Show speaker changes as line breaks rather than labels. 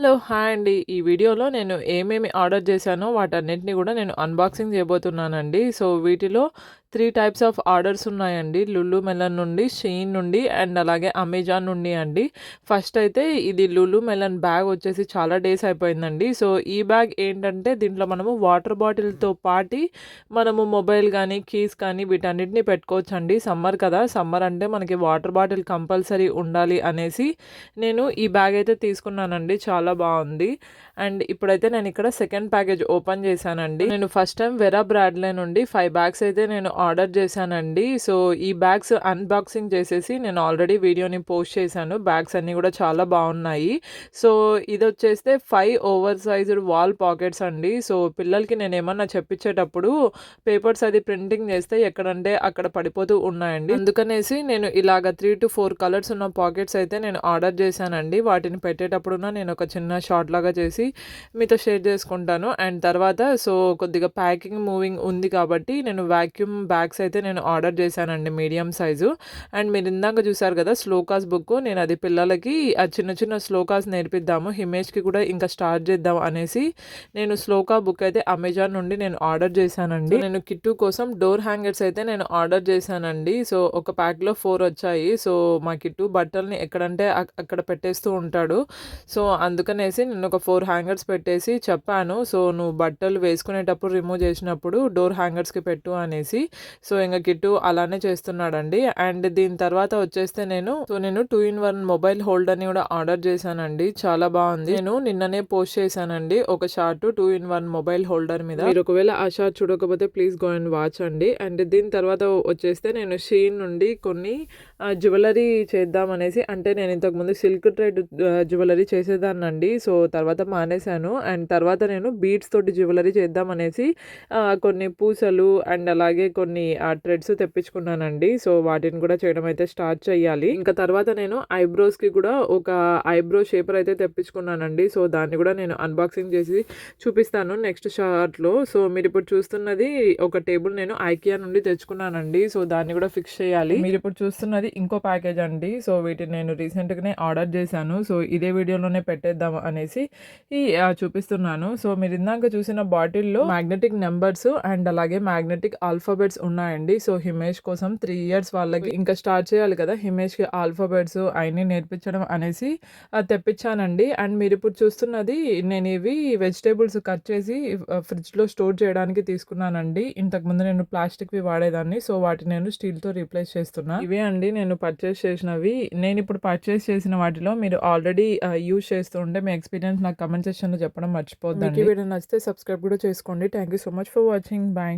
Hello! Hi అండి. ఈ వీడియోలో నేను ఏమేమి ఆర్డర్ చేశానో వాటన్నిటిని గూడా నేను అన్బాక్సింగ్ చేయబోతున్నానండి. సో, వీటిలో 3 టైప్స్ ఆఫ్ ఆర్డర్స్ ఉన్నాయండి. లులు మెలన్ నుండి, షీన్ నుండి అండ్ అలాగే అమెజాన్ నుండి అండి. ఫస్ట్ అయితే ఇది లులు మెలన్ బ్యాగ్ వచ్చేసి చాలా డేస్ అయిపోయిందండి. సో, ఈ బ్యాగ్ ఏంటంటే దీంట్లో మనము వాటర్ బాటిల్‌తో పాటి మనము మొబైల్ గానీ, కీస్ కానీ వీటన్నిటిని పెట్టుకోవచ్చండి. సమ్మర్ కదా! సమ్మర్ అంటే మనకి వాటర్ బాటిల్ కంపల్సరీ ఉండాలి అనేసి నేను ఈ బ్యాగ్ అయితే తీసుకున్నానండి. చాలా బావుంది. అండ్ ఇప్పుడైతే నేనిక్కడ సెకండ్ ప్యాకేజ్ ఓపెన్ చేశానండి. నేను ఫస్ట్ టైమ్ వెరా బ్రాడ్‌లే నుండి 5 బ్యాగ్స్ అయితే నేను ఆర్డర్ చేశానండి. సో, ఈ బ్యాగ్స్ అన్బాక్సింగ్ చేసేసి నేను ఆల్రెడీ వీడియోని పోస్ట్ చేశాను. బ్యాగ్స్ అన్నీ కూడా చాలా బావున్నాయి. సో, ఇదొచ్చేస్తే 5 ఓవర్ సైజ్డ్ వాల్ పాకెట్స్ అండి. సో, పిల్లలకి నేనేమన్నా చెప్పించేటప్పుడు పేపర్స్ అది ప్రింటింగ్ చేస్తే ఎక్కడంటే అక్కడ పడిపోతూ ఉన్నాయండి. అందుకనేసి నేను ఇలాగ 3-4 కలర్స్ ఉన్న పాకెట్స్ అయితే నేను ఆర్డర్ చేశానండి. వాటిని పెట్టేటప్పుడున నేను ఒక చిన్న షార్ట్ లాగా చేసి మీతో షేర్ చేసుకుంటాను. అండ్ తర్వాత సో, కొద్దిగా ప్యాకింగ్ మూవింగ్ ఉంది కాబట్టి నేను వాక్యూమ్ బ్యాగ్స్ అయితే నేను ఆర్డర్ చేశానండి మీడియం సైజు. అండ్ మీరు ఇందాక చూసారు కదా శ్లోకాస్ బుక్, నేను అది పిల్లలకి ఆ చిన్న చిన్న శ్లోకాస్ నేర్పిద్దాము, హిమేష్‌కి కూడా ఇంకా స్టార్ట్ చేద్దాం అనేసి నేను శ్లోకా బుక్ అయితే అమెజాన్ నుండి నేను ఆర్డర్ చేశానండి. నేను కిట్టు కోసం డోర్ హ్యాంగర్స్ అయితే నేను ఆర్డర్ చేశానండి. సో, ఒక ప్యాక్‌లో 4 వచ్చాయి. సో, మా కిట్టు బట్టల్ని ఎక్కడంటే అక్కడ పెట్టేస్తూ ఉంటాడు. సో, అందుకనేసి నేను ఒక 4 హ్యాంగర్స్ పెట్టేసి చెప్పాను. సో, నువ్వు బట్టలు వేసుకునేటప్పుడు రిమూవ్ చేసినప్పుడు డోర్ హ్యాంగర్స్‌కి పెట్టు అనేసి. సో, ఇంక కిట్టు అలానే చేస్తున్నాడండి. అండ్ దీని తర్వాత వచ్చేస్తే నేను 2 ఇన్ 1 మొబైల్ హోల్డర్‌ని కూడా ఆర్డర్ చేశానండి. చాలా బావుంది. నేను నిన్ననే పోస్ట్ చేశానండి ఒక షార్ట్ 2 ఇన్ 1 మొబైల్ హోల్డర్ మీద. మీరు ఒకవేళ ఆ షార్ట్ చూడకపోతే ప్లీజ్ గో అండ్ వాచ్ అండి. అండ్ దీని తర్వాత వచ్చేస్తే నేను షీన్ నుండి కొన్ని జ్యువెలరీ చేద్దామనేసి, అంటే నేను ఇంతకుముందు సిల్క్ థ్రెడ్ జ్యువెలరీ చేసేదాన్నండి. సో, తర్వాత మానేశాను. అండ్ తర్వాత నేను బీడ్స్ తోటి జ్యువెలరీ చేద్దామనేసి కొన్ని పూసలు అండ్ అలాగే కొన్ని థ్రెడ్స్ తెప్పించుకున్నానండి. సో, వాటిని కూడా చేయడం అయితే స్టార్ట్ చేయాలి. ఇంకా తర్వాత నేను ఐబ్రోస్‌కి కూడా ఒక ఐబ్రో షేపర్ అయితే తెప్పించుకున్నానండి. సో, దాన్ని కూడా నేను అన్బాక్సింగ్ చేసి చూపిస్తాను నెక్స్ట్ షార్ట్‌లో. సో, మీరిప్పుడు చూస్తున్నది ఒక టేబుల్ నేను ఐకియా నుండి తెచ్చుకున్నానండి. సో, దాన్ని కూడా ఫిక్స్ చేయాలి. మీరిప్పుడు చూస్తున్నది ఇంకో ప్యాకేజ్ అండి. సో, వీటిని నేను రీసెంట్‌గానే ఆర్డర్ చేశాను. సో, ఇదే వీడియోలోనే పెట్టేద్దాం అనేసి చూపిస్తున్నాను. సో, మీరు ఇందాక చూసిన బాటిల్‌లో మ్యాగ్నెటిక్ నంబర్స్ అండ్ అలాగే మ్యాగ్నెటిక్ ఆల్ఫాబెట్స్ ఉన్నాయండి. సో, హిమేష్ కోసం 3 ఇయర్స్ వాళ్ళకి ఇంకా స్టార్ట్ చేయాలి కదా! హిమేష్‌కి ఆల్ఫాబెట్స్ అయన్నీ నేర్పించడం అనేసి తెప్పించానండి. అండ్ మీరిప్పుడు చూస్తున్నది నేను ఇవి వెజిటబుల్స్ కట్ చేసి ఫ్రిడ్జ్‌లో స్టోర్ చేయడానికి తీసుకున్నానండి. ఇంతకుముందు నేను ప్లాస్టిక్‌వి వాడేదాన్ని. సో, వాటిని నేను స్టీల్‌తో రీప్లేస్ చేస్తున్నా. ఇవే అండి నేను పర్చేస్ చేసినవి. నేనిప్పుడు పర్చేస్ చేసిన వాటిలో మీరు ఆల్రెడీ యూజ్ చేస్తూ ఉంటే మీ ఎక్స్‌పీరియన్స్ నాకు కామెంట్ సెక్షన్‌లో చెప్పడం మర్చిపోద్దండి. మీకు ఈ వీడియో నచ్చితే సబ్స్క్రైబ్ కూడా చేసుకోండి. Thank you so much for watching. By.